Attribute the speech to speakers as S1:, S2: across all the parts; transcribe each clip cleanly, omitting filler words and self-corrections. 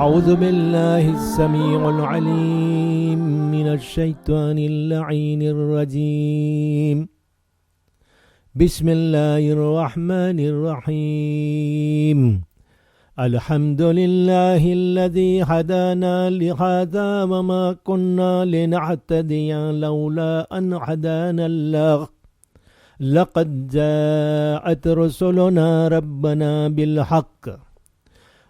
S1: أعوذ بالله السميع العليم من الشيطان اللعين الرجيم بسم الله الرحمن الرحيم الحمد لله الذي هدانا لهذا وما كنا لنهتدي لولا أن هدانا الله لقد جاءت رسلنا ربنا بالحق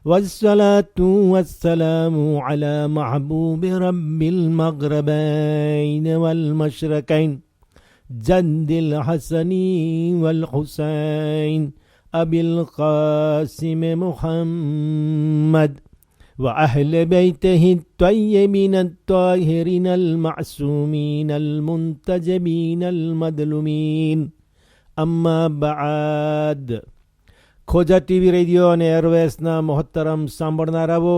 S1: والصلاة والسلام على محبوب رب المغربين والمشرقين جد الحسن والحسين أبي القاسم محمد وأهل بيته الطيبين الطاهرين المعصومين المنتجبين المظلومين أما بعد ખોજા TV radio અને એરવેસના મોહતરમ સાંભળનારાઓ,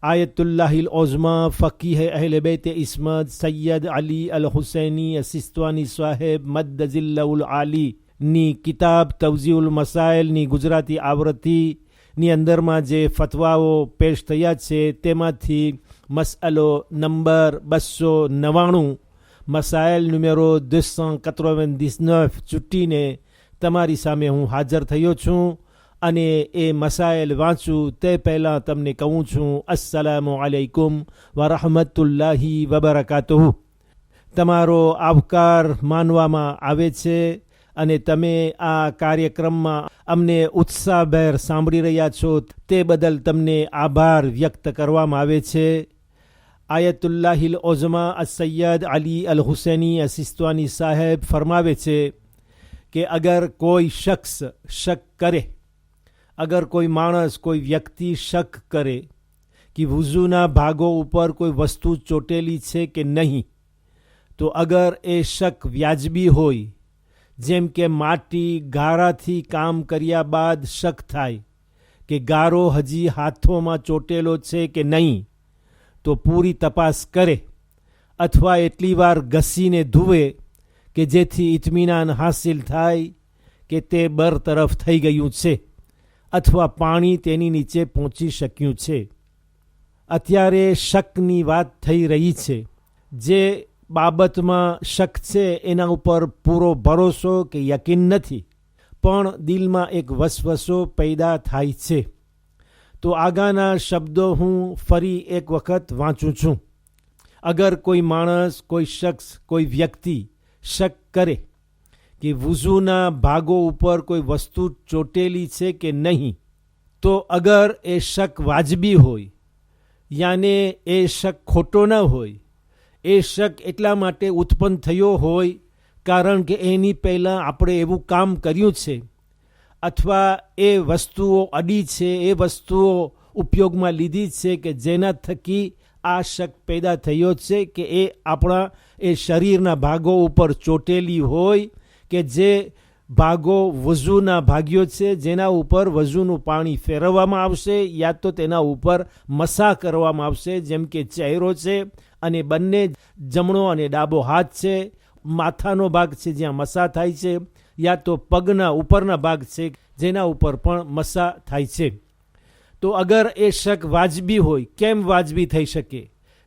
S1: આયતુલ્લાહિલ ઓઝમા ફકીહ અહલે બેત ઇસ્મત સૈયદ અલી અલ હુસૈની સિસ્તવાની સાહેબ મદ્દઝિલ્લાઉલ આલીની કિતાબ તવઝીઉલ મસાઇલની ગુજરાતી આવૃત્તિની અંદરમાં જે ફતવાઓ પેશ થયા છે તેમાંથી મસઅલો નંબર 299 મસાઇલ નુમેરો 299 ચૂંટીને તમારી સામે હું હાજર થયો છું અને એ મસાઇલ વાંચું તે પહેલાં તમને કહું છું અસ્સલામુ અલૈકુમ વરહમતુલ્લાહી વબરકાતુહુ. તમારો આવકાર માનવામાં આવે છે અને તમે આ કાર્યક્રમમાં અમને ઉત્સાહભેર સાંભળી રહ્યા છો તે બદલ તમને આભાર વ્યક્ત કરવામાં આવે છે. આયતુલ્લાહિલ ઓઝમા સૈયદ અલી અલ હુસૈની સિસ્તવાની સાહેબ ફરમાવે છે કે અગર કોઈ શખ્સ શક કરે, અગર કોઈ માણસ કોઈ વ્યક્તિ શક કરે કે વૂઝુના ભાગો ઉપર કોઈ વસ્તુ ચોટેલી છે કે નહીં, તો અગર એ શક વ્યાજબી હોય, જેમ કે માટી ગારાથી કામ કર્યા બાદ શક થાય કે ગારો હજી હાથોમાં ચોટેલો છે કે નહીં, તો પૂરી તપાસ કરે અથવા એટલી વાર ઘસીને ધુવે કે જેથી ઇત્મીનાન હાસિલ થાય કે તે બરતરફ થઈ ગયું છે અથવા પાણી તેની નીચે પહોંચી શક્યું છે. અત્યારે શકની વાત થઈ રહી છે. જે બાબતમાં શક છે એના ઉપર પૂરો ભરોસો કે યકીન નથી, પણ દિલમાં એક વસવસો પેદા થાય છે. તો આગળના શબ્દો હું ફરી એક વખત વાંચું છું. અગર કોઈ માણસ, કોઈ શખ્સ, કોઈ વ્યક્તિ શક કરે કે વુઝુના ભાગો ઉપર કોઈ વસ્તુ ચોટેલી છે કે નહીં, તો અગર એ શક વાજબી હોય, યાને એ શક ખોટો ન હોય, એ શક એટલા માટે ઉત્પન્ન થયો હોય કારણ કે એની પહેલાં આપણે એવું કામ કર્યું છે અથવા એ વસ્તુઓ અડી છે, એ વસ્તુઓ ઉપયોગમાં લીધી છે કે જેના થકી આ શક પેદા થયો છે કે એ આપણા એ શરીરના ભાગો ઉપર ચોટેલી હોય કે જે ભાગો વઝૂના ભાગ્યો છે, જેના ઉપર વઝૂનું પાણી ફેરવવામાં આવશે યા તો તેના ઉપર મસા કરવામાં આવશે, જેમ કે ચહેરો છે અને બંને જમણો અને ડાબો હાથ છે, માથાનો ભાગ છે જ્યાં મસા થાય છે, યા તો પગના ઉપરના ભાગ છે જેના ઉપર પણ મસા થાય છે. તો અગર એ શક વાજબી હોય, કેમ વાજબી થઈ શકે?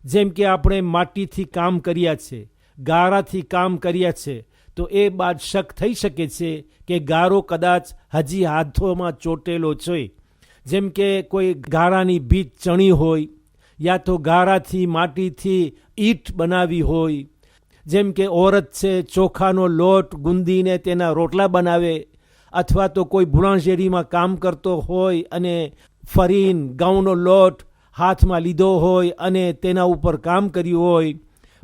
S1: જેમ કે આપણે માટીથી કામ કર્યા છે, ગારાથી કામ કર્યા છે, તો એ બાદ શક થઈ શકે છે કે ગારો કદાચ હજી હાથોમાં ચોટેલો છે. જેમ કે કોઈ ગારાની ભીત ચણી હોય, યા તો ગારાથી માટીથી ઈંટ બનાવી હોય, જેમ કે ઓરત છે ચોખાનો લોટ ગુંદીને તેના રોટલા બનાવે, અથવા તો કોઈ બુણાશેરીમાં કામ કરતો હોય અને ફરીન ઘઉંનો લોટ હાથમાં લીધો હોય અને તેના ઉપર કામ કર્યું હોય.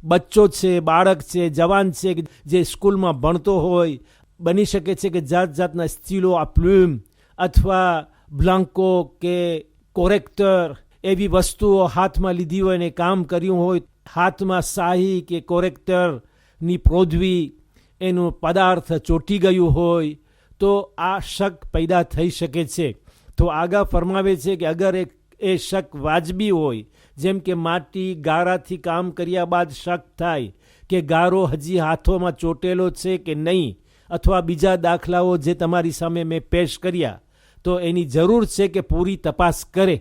S1: બચ્ચો છે, બાળક છે, જવાન છે જે સ્કૂલમાં ભણતો હોય, બની શકે છે કે જાત જાતના સ્ટીલો આ પ્લુમ અથવા બ્લાન્કો કે કોરેક્ટર એવી વસ્તુઓ હાથમાં લીધી હોય અને કામ કર્યું હોય, હાથમાં શાહી કે કોરેક્ટરની પ્રોધવી એનું પદાર્થ ચોંટી ગયું હોય, તો આ શક પેદા થઈ શકે છે. તો આગળ ફરમાવે છે કે અગર એ શક વાજબી હોય, જેમ કે માટી ગારાથી કામ કર્યા બાદ શક થાય કે ગારો હજી હાથોમાં ચોટેલો છે કે નહીં, અથવા બીજા દાખલાઓ જે તમારી સામે મેં પેશ કર્યા, તો એની જરૂર છે કે પૂરી તપાસ કરે.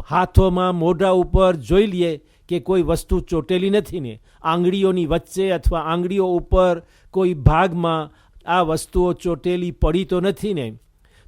S1: હાથોમાં મોઢા ઉપર જોઈ લઈએ કે કોઈ વસ્તુ ચોટેલી નથી ને, આંગળીઓની વચ્ચે અથવા આંગળીઓ ઉપર કોઈ ભાગમાં આ વસ્તુઓ ચોટેલી પડી તો નથી ને,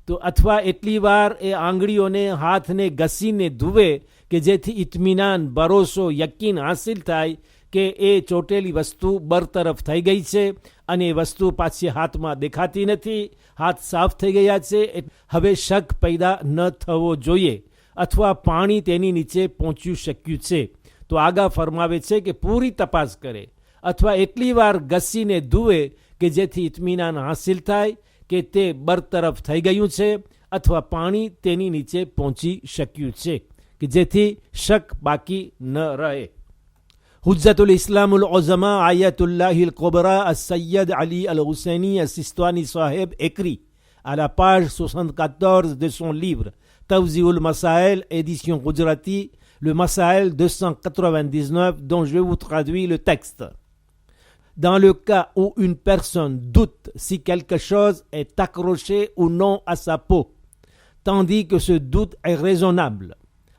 S1: તો અથવા એટલી વાર એ આંગળીઓને હાથને ઘસીને ધુવે કે જેથી ઇત્મીનાન, ભરોસો, યકીન હાસિલ થાય કે એ ચોટેલી વસ્તુ બરતરફ થઈ ગઈ છે અને એ વસ્તુ પાછી હાથમાં દેખાતી નથી, હાથ સાફ થઈ ગયા છે, હવે શક પેદા ન થવો જોઈએ, અથવા પાણી તેની નીચે પહોંચી શક્યું છે. તો આગા ફરમાવે છે કે પૂરી તપાસ કરે અથવા એટલી વાર ઘસીને ધુવે કે જેથી ઇત્મીનાન હાસિલ થાય કે તે બરતરફ થઈ ગયું છે અથવા પાણી તેની નીચે પહોંચી શક્યું છે, કે જેથી શક બાકી ન રહે. હુજ્જતુલ ઇસ્લામુલ ઉઝમા આયતુલ્લાહિલ કુબરા અસૈયદ અલી અલ હુસૈની અસિસ્તવાની સાહેબ écrit à la page 74 de son livre Tawzi'ul Masail, édition Gujarati, le Masail 299, dont je vous traduis le texte. Dans le cas où une personne doute si quelque chose est accroché ou non à sa peau, tandis que ce doute est raisonnable,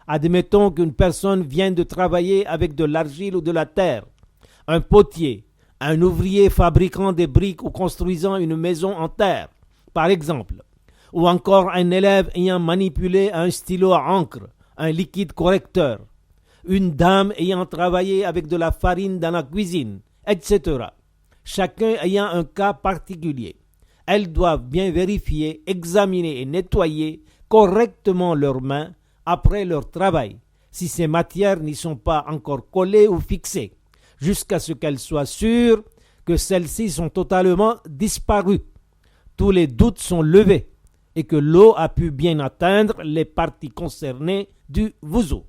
S1: admettons qu'une personne vient de travailler avec de l'argile ou de la terre, un potier, un ouvrier fabriquant des briques ou construisant une maison en terre, par exemple, ou encore un élève ayant manipulé un stylo à encre, un liquide correcteur, une dame ayant travaillé avec de la farine dans la cuisine, etc. Chacun ayant un cas particulier. Elles doivent bien vérifier, examiner et nettoyer correctement leurs mains après leur travail, si ces matières n'y sont pas encore collées ou fixées, jusqu'à ce qu'elles soient sûres que celles-ci sont totalement disparues. Tous les doutes sont levés et que l'eau a pu bien atteindre les parties concernées du wuzu.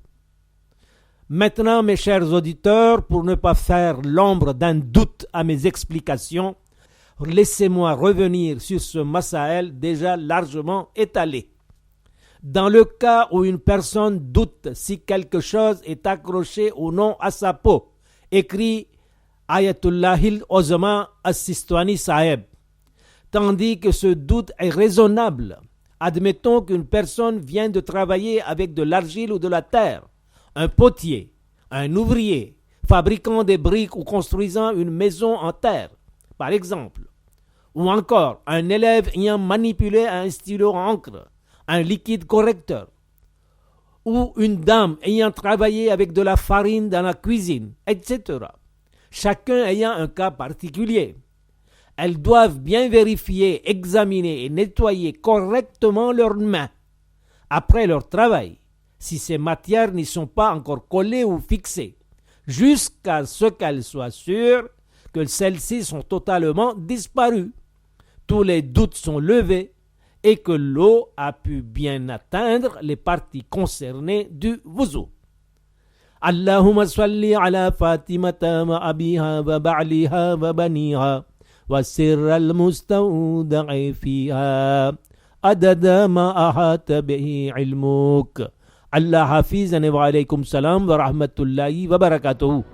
S1: Maintenant, mes chers auditeurs, pour ne pas faire l'ombre d'un doute à mes explications, laissez-moi revenir sur ce masaël déjà largement étalé. Dans le cas où une personne doute si quelque chose est accroché ou non à sa peau, écrit Ayatullahil Uzma As-Sistwani Saheb, tandis que ce doute est raisonnable, admettons qu'une personne vient de travailler avec de l'argile ou de la terre, un potier, un ouvrier, fabriquant des briques ou construisant une maison en terre, par exemple, ou encore un élève ayant manipulé un stylo à encre, un liquide correcteur, ou une dame ayant travaillé avec de la farine dans la cuisine, etc. Chacun ayant un cas particulier. Elles doivent bien vérifier, examiner et nettoyer correctement leurs mains après leur travail, si ces matières n'y sont pas encore collées ou fixées, jusqu'à ce qu'elles soient sûres que celles-ci sont totalement disparues. Tous les doutes sont levés et que l'eau a pu bien atteindre les parties concernées du wuzu. Allahumma salli ala Fatimata wa abiha wa ba'liha wa baniha wa sirra al-mustawda'i fiha adada ma ahata bihi ilmuk. Allah hafiz wa alaykum salam wa rahmatullahi wa barakatuhu.